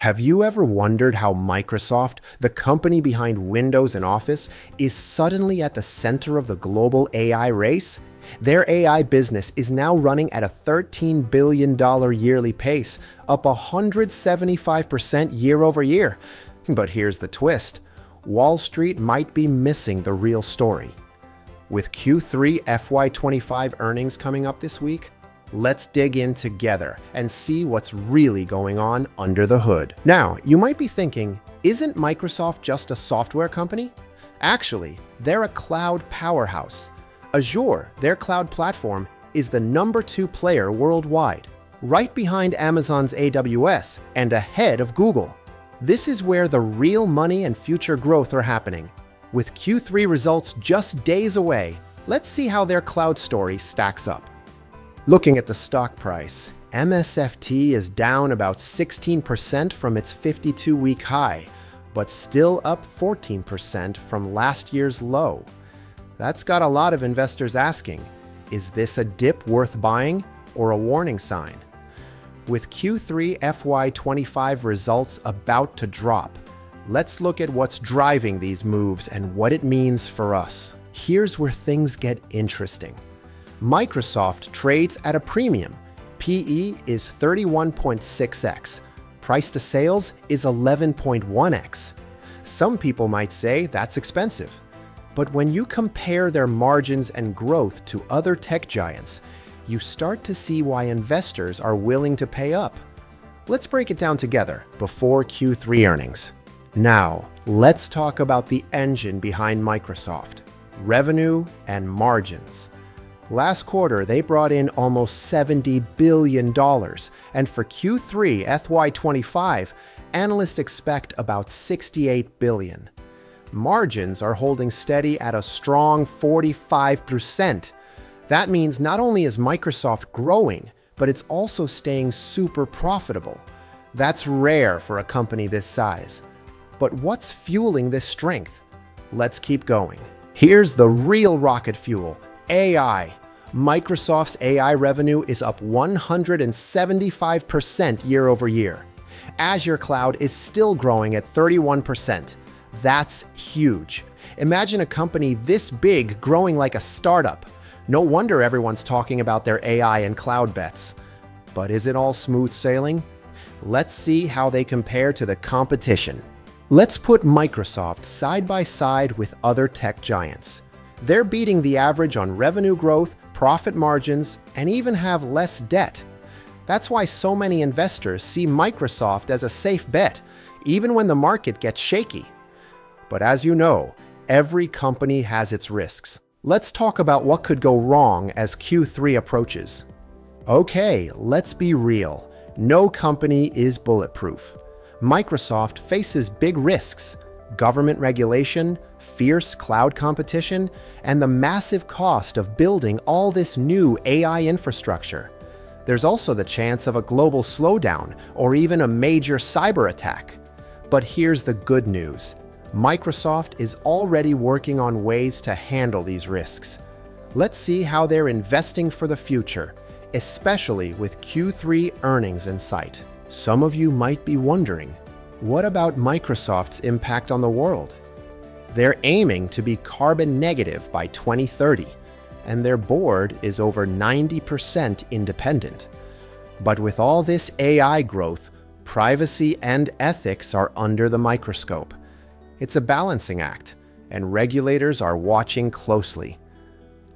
Have you ever wondered how Microsoft, the company behind Windows and Office, is suddenly at the center of the global AI race? Their AI business is now running at a $13 billion yearly pace, up 175% year over year. But here's the twist. Wall Street might be missing the real story. With Q3 FY25 earnings coming up this week, let's dig in together and see what's really going on under the hood. Now, you might be thinking, isn't Microsoft just a software company? Actually, they're a cloud powerhouse. Azure, their cloud platform, is the #2 player worldwide, right behind Amazon's AWS and ahead of Google. This is where the real money and future growth are happening. With Q3 results just days away, let's see how their cloud story stacks up. Looking at the stock price, MSFT is down about 16% from its 52-week high, but still up 14% from last year's low. That's got a lot of investors asking, is this a dip worth buying or a warning sign? With Q3 FY25 results about to drop, let's look at what's driving these moves and what it means for us. Here's where things get interesting. Microsoft trades at a premium. PE is 31.6x. Price to sales is 11.1x. Some people might say that's expensive. But when you compare their margins and growth to other tech giants, you start to see why investors are willing to pay up. Let's break it down together before Q3 earnings. Now, let's talk about the engine behind Microsoft: revenue and margins. Last quarter, they brought in almost $70 billion, and for Q3 FY25, analysts expect about $68 billion. Margins are holding steady at a strong 45%. That means not only is Microsoft growing, but it's also staying super profitable. That's rare for a company this size. But what's fueling this strength? Let's keep going. Here's the real rocket fuel: AI. Microsoft's AI revenue is up 175% year over year. Azure Cloud is still growing at 31%. That's huge. Imagine a company this big growing like a startup. No wonder everyone's talking about their AI and cloud bets. But is it all smooth sailing? Let's see how they compare to the competition. Let's put Microsoft side by side with other tech giants. They're beating the average on revenue growth, profit margins, and even have less debt. That's why so many investors see Microsoft as a safe bet, even when the market gets shaky. But as you know, every company has its risks. Let's talk about what could go wrong as Q3 approaches. Okay, let's be real. No company is bulletproof. Microsoft faces big risks: government regulation, fierce cloud competition, and the massive cost of building all this new AI infrastructure. There's also the chance of a global slowdown or even a major cyber attack. But here's the good news. Microsoft is already working on ways to handle these risks. Let's see how they're investing for the future, especially with Q3 earnings in sight. Some of you might be wondering, what about Microsoft's impact on the world? They're aiming to be carbon negative by 2030, and their board is over 90% independent. But with all this AI growth, privacy and ethics are under the microscope. It's a balancing act, and regulators are watching closely.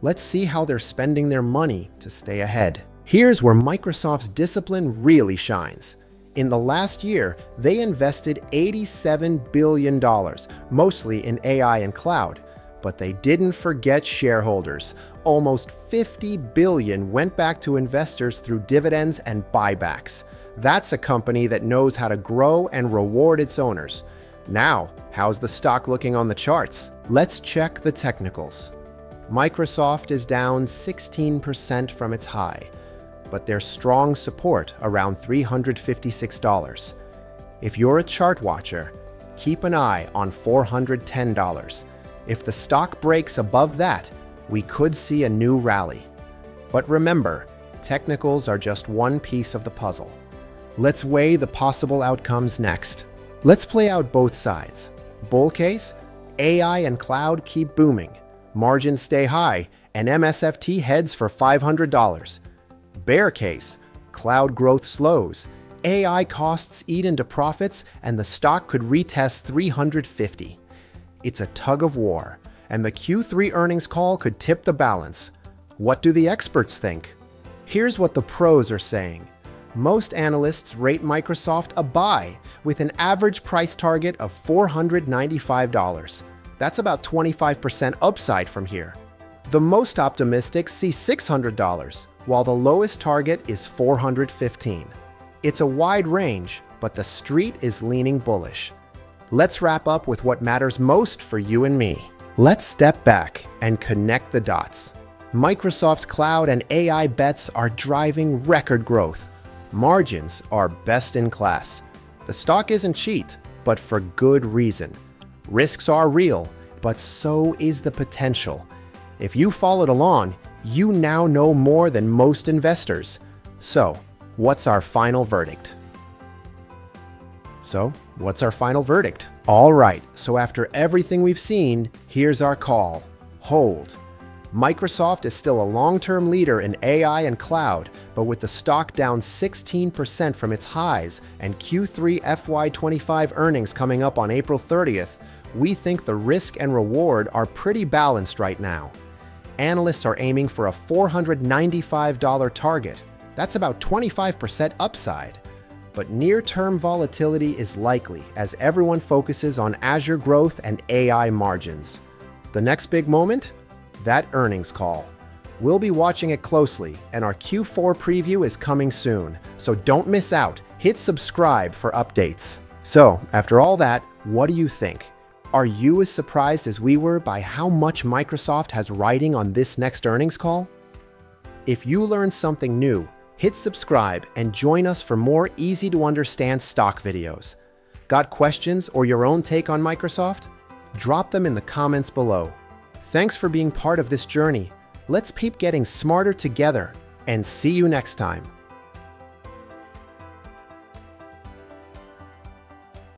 Let's see how they're spending their money to stay ahead. Here's where Microsoft's discipline really shines. In the last year, they invested $87 billion, mostly in AI and cloud. But they didn't forget shareholders. Almost $50 billion went back to investors through dividends and buybacks. That's a company that knows how to grow and reward its owners. Now, how's the stock looking on the charts? Let's check the technicals. Microsoft is down 16% from its high, but there's strong support around $356. If you're a chart watcher, keep an eye on $410. If the stock breaks above that, we could see a new rally. But remember, technicals are just one piece of the puzzle. Let's weigh the possible outcomes next. Let's play out both sides. Bull case, AI and cloud keep booming. Margins stay high, and MSFT heads for $500. Bear case, cloud growth slows. AI costs eat into profits, and the stock could retest 350. It's a tug of war, and the Q3 earnings call could tip the balance. What do the experts think? Here's what the pros are saying. Most analysts rate Microsoft a buy, with an average price target of $495. That's about 25% upside from here. The most optimistic see $600, while the lowest target is $415. It's a wide range, but the street is leaning bullish. Let's wrap up with what matters most for you and me. Let's step back and connect the dots. Microsoft's cloud and AI bets are driving record growth. Margins are best in class. The stock isn't cheap, but for good reason. Risks are real, but so is the potential. If you followed along, you now know more than most investors. So, what's our final verdict? All right, so after everything we've seen, here's our call. Hold. Microsoft is still a long-term leader in AI and cloud, but with the stock down 16% from its highs and Q3 FY25 earnings coming up on April 30th, we think the risk and reward are pretty balanced right now. Analysts are aiming for a $495 target. That's about 25% upside. But near-term volatility is likely as everyone focuses on Azure growth and AI margins. The next big moment? That earnings call. We'll be watching it closely, and our Q4 preview is coming soon, so don't miss out. Hit subscribe for updates. So, after all that, what do you think? Are you as surprised as we were by how much Microsoft has riding on this next earnings call? If you learned something new, hit subscribe and join us for more easy-to-understand stock videos. Got questions or your own take on Microsoft? Drop them in the comments below. Thanks for being part of this journey. Let's keep getting smarter together, and see you next time.